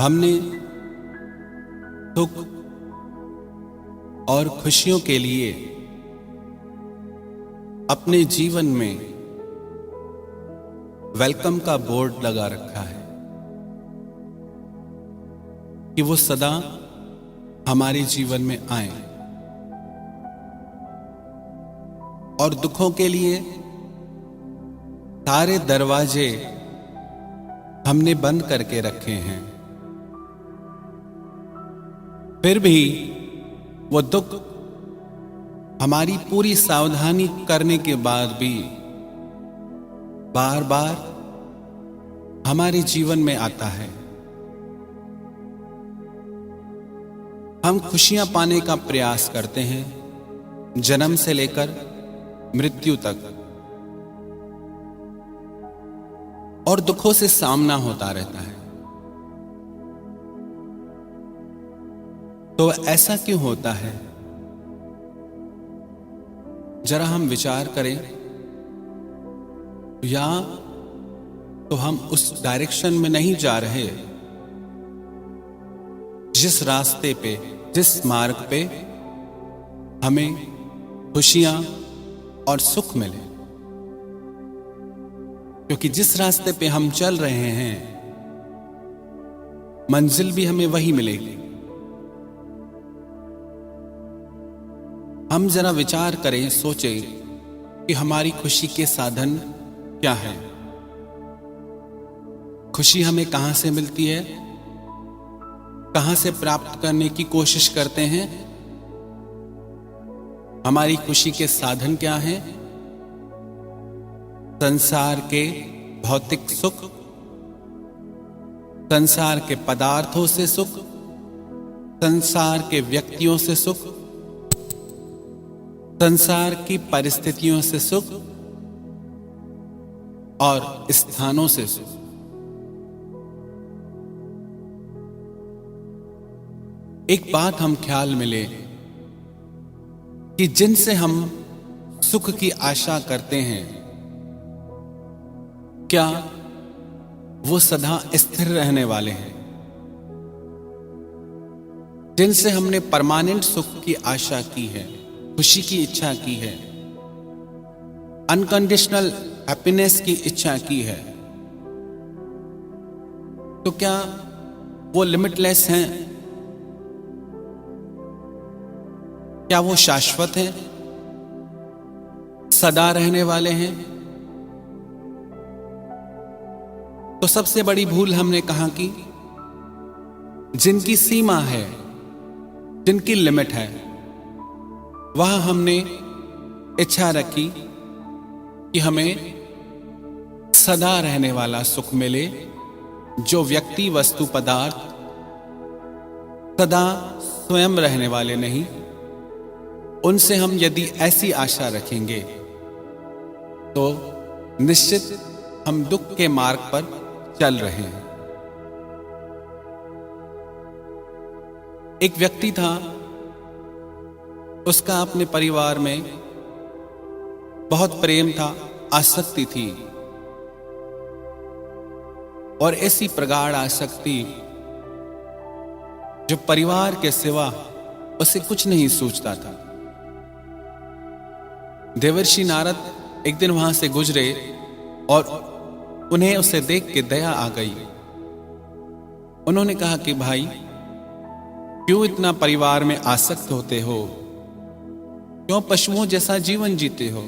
हमने सुख और खुशियों के लिए अपने जीवन में वेलकम का बोर्ड लगा रखा है कि वो सदा हमारे जीवन में आए, और दुखों के लिए सारे दरवाजे हमने बंद करके रखे हैं। फिर भी वो दुख हमारी पूरी सावधानी करने के बाद भी बार बार हमारे जीवन में आता है। हम खुशियां पाने का प्रयास करते हैं जन्म से लेकर मृत्यु तक, और दुखों से सामना होता रहता है। तो ऐसा क्यों होता है? जरा हम विचार करें, या तो हम उस डायरेक्शन में नहीं जा रहे जिस रास्ते पे, जिस मार्ग पे हमें खुशियां और सुख मिले। क्योंकि जिस रास्ते पे हम चल रहे हैं मंजिल भी हमें वही मिलेगी। हम जरा विचार करें, सोचें कि हमारी खुशी के साधन क्या है। खुशी हमें कहां से मिलती है, कहां से प्राप्त करने की कोशिश करते हैं, हमारी खुशी के साधन क्या हैं? संसार के भौतिक सुख, संसार के पदार्थों से सुख, संसार के व्यक्तियों से सुख, संसार की परिस्थितियों से सुख और स्थानों से सुख। एक बात हम ख्याल में ले कि जिनसे हम सुख की आशा करते हैं, क्या वो सदा स्थिर रहने वाले हैं? जिनसे हमने परमानेंट सुख की आशा की है, खुशी की इच्छा की है, अनकंडीशनल हैप्पीनेस की इच्छा की है, तो क्या वो लिमिटलेस हैं? क्या वो शाश्वत हैं, सदा रहने वाले हैं? तो सबसे बड़ी भूल हमने कहां की? जिनकी सीमा है, जिनकी लिमिट है, वहां हमने इच्छा रखी कि हमें सदा रहने वाला सुख मिले, जो व्यक्ति, वस्तु, पदार्थ सदा स्वयं रहने वाले नहीं। उनसे हम यदि ऐसी आशा रखेंगे तो निश्चित हम दुख के मार्ग पर चल रहे हैं। एक व्यक्ति था, उसका अपने परिवार में बहुत प्रेम था, आसक्ति थी, और ऐसी प्रगाढ़ आसक्ति जो परिवार के सिवा उसे कुछ नहीं सूझता था। देवर्षि नारद एक दिन वहां से गुजरे और उन्हें उसे देख के दया आ गई। उन्होंने कहा कि भाई, क्यों इतना परिवार में आसक्त होते हो? क्यों पशुओं जैसा जीवन जीते हो?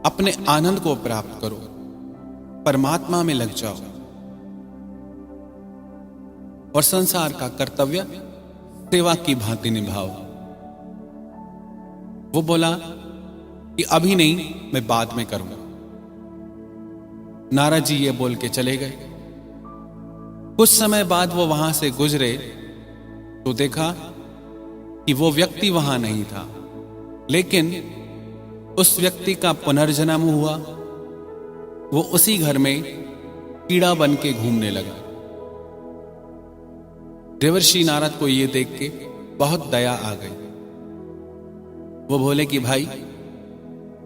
अपने आनंद को प्राप्त करो, परमात्मा में लग जाओ, और संसार का कर्तव्य सेवा की भांति निभाओ। वो बोला कि अभी नहीं, मैं बाद में करूंगा। नारद जी ये बोल के चले गए। कुछ समय बाद वो वहां से गुजरे तो देखा कि वो व्यक्ति वहां नहीं था, लेकिन उस व्यक्ति का पुनर्जन्म हुआ। वो उसी घर में कीड़ा बन के घूमने लगा। देवर्षि नारद को ये देख के बहुत दया आ गई। वो बोले कि भाई,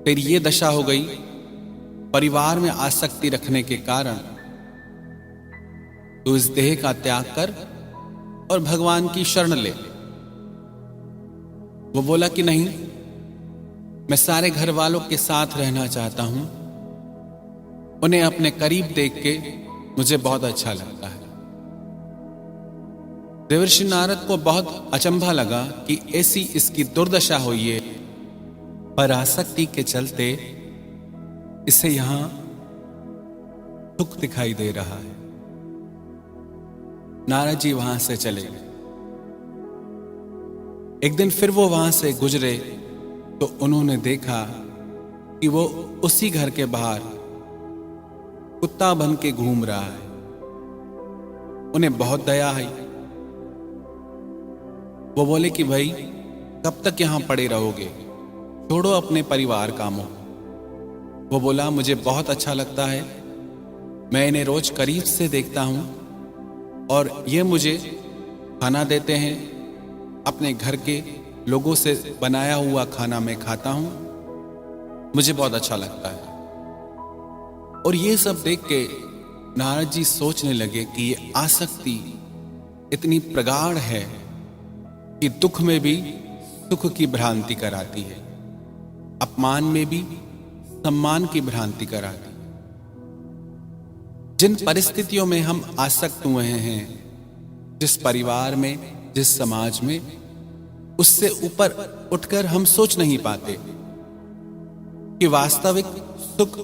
तेरी ये दशा हो गई परिवार में आसक्ति रखने के कारण तू इस देह का त्याग कर और भगवान की शरण ले। वो बोला कि नहीं, मैं सारे घर वालों के साथ रहना चाहता हूं, उन्हें अपने करीब देख के मुझे बहुत अच्छा लगता है। देवर्षि नारद को बहुत अचंभा लगा कि ऐसी इसकी दुर्दशा हुई है, पर आसक्ति के चलते इसे यहां दुख दिखाई दे रहा है। नारद जी वहां से चले गए। एक दिन फिर वो वहां से गुजरे तो उन्होंने देखा कि वो उसी घर के बाहर कुत्ता बन के घूम रहा है। उन्हें बहुत दया आई। वो बोले कि भाई कब तक यहां पड़े रहोगे, छोड़ो अपने परिवार कामों। वो बोला मुझे बहुत अच्छा लगता है, मैं इन्हें रोज करीब से देखता हूं और ये मुझे खाना देते हैं, अपने घर के लोगों से बनाया हुआ खाना मैं खाता हूं, मुझे बहुत अच्छा लगता है। और ये सब देख के नारद जी सोचने लगे कि ये आसक्ति इतनी प्रगाढ़ है कि दुख में भी सुख की भ्रांति कराती है, अपमान में भी सम्मान की भ्रांति कराती है। जिन परिस्थितियों में हम आसक्त हुए हैं, जिस परिवार में, जिस समाज में, उससे ऊपर उठकर हम सोच नहीं पाते कि वास्तविक सुख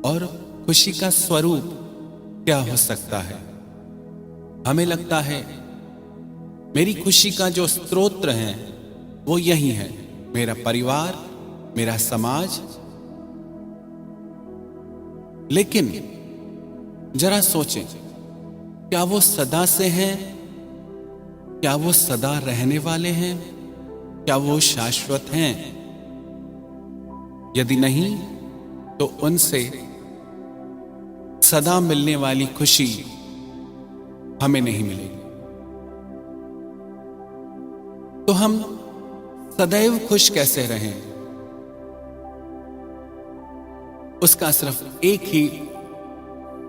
और खुशी का स्वरूप क्या हो सकता है। हमें लगता है मेरी खुशी का जो स्रोत है वो यही है, मेरा परिवार, मेरा समाज। लेकिन जरा सोचें, क्या वो सदा से हैं? क्या वो सदा रहने वाले हैं? क्या वो शाश्वत हैं? यदि नहीं तो उनसे सदा मिलने वाली खुशी हमें नहीं मिलेगी। तो हम सदैव खुश कैसे रहें? उसका सिर्फ एक ही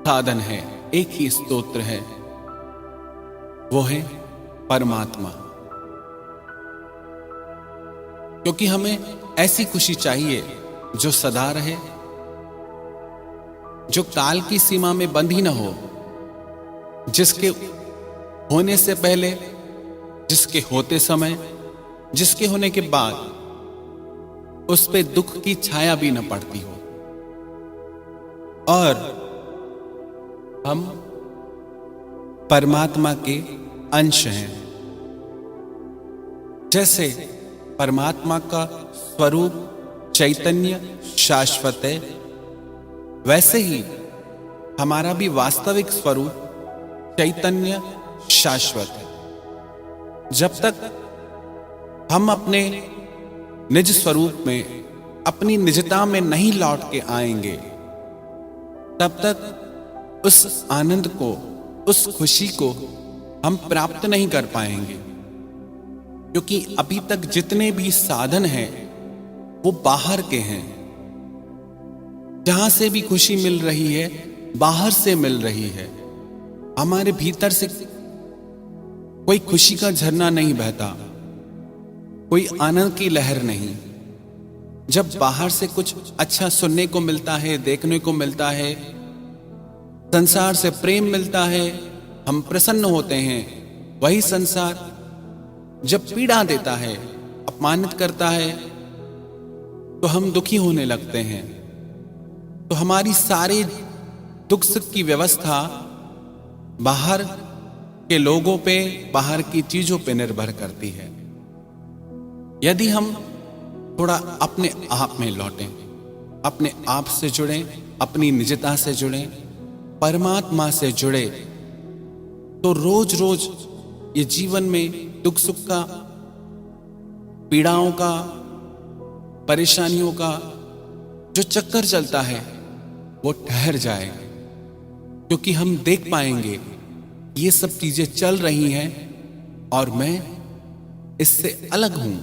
साधन है, एक ही स्तोत्र है, वो है परमात्मा। क्योंकि हमें ऐसी खुशी चाहिए जो सदा रहे, जो काल की सीमा में बंधी न हो, जिसके होने से पहले, जिसके होते समय, जिसके होने के बाद उस पे दुख की छाया भी न पड़ती हो। और हम परमात्मा के अंश हैं। जैसे परमात्मा का स्वरूप चैतन्य शाश्वत है, वैसे ही हमारा भी वास्तविक स्वरूप चैतन्य शाश्वत है। जब तक हम अपने निज स्वरूप में, अपनी निजता में नहीं लौट के आएंगे, तब तक उस आनंद को, उस खुशी को हम प्राप्त नहीं कर पाएंगे। क्योंकि अभी तक जितने भी साधन हैं वो बाहर के हैं। जहां से भी खुशी मिल रही है बाहर से मिल रही है, हमारे भीतर से कोई खुशी का झरना नहीं बहता, कोई आनंद की लहर नहीं। जब बाहर से कुछ अच्छा सुनने को मिलता है, देखने को मिलता है, संसार से प्रेम मिलता है, हम प्रसन्न होते हैं। वही संसार जब पीड़ा देता है, अपमानित करता है, तो हम दुखी होने लगते हैं। तो हमारी सारी दुख सुख की व्यवस्था बाहर के लोगों पे, बाहर की चीजों पे निर्भर करती है। यदि हम थोड़ा अपने आप में लौटें, अपने आप से जुड़ें, अपनी निजता से जुड़ें, परमात्मा से जुड़े, तो रोज रोज ये जीवन में दुख सुख का, पीड़ाओं का, परेशानियों का जो चक्कर चलता है वो ठहर जाएगा। क्योंकि हम देख पाएंगे ये सब चीजें चल रही हैं और मैं इससे अलग हूं।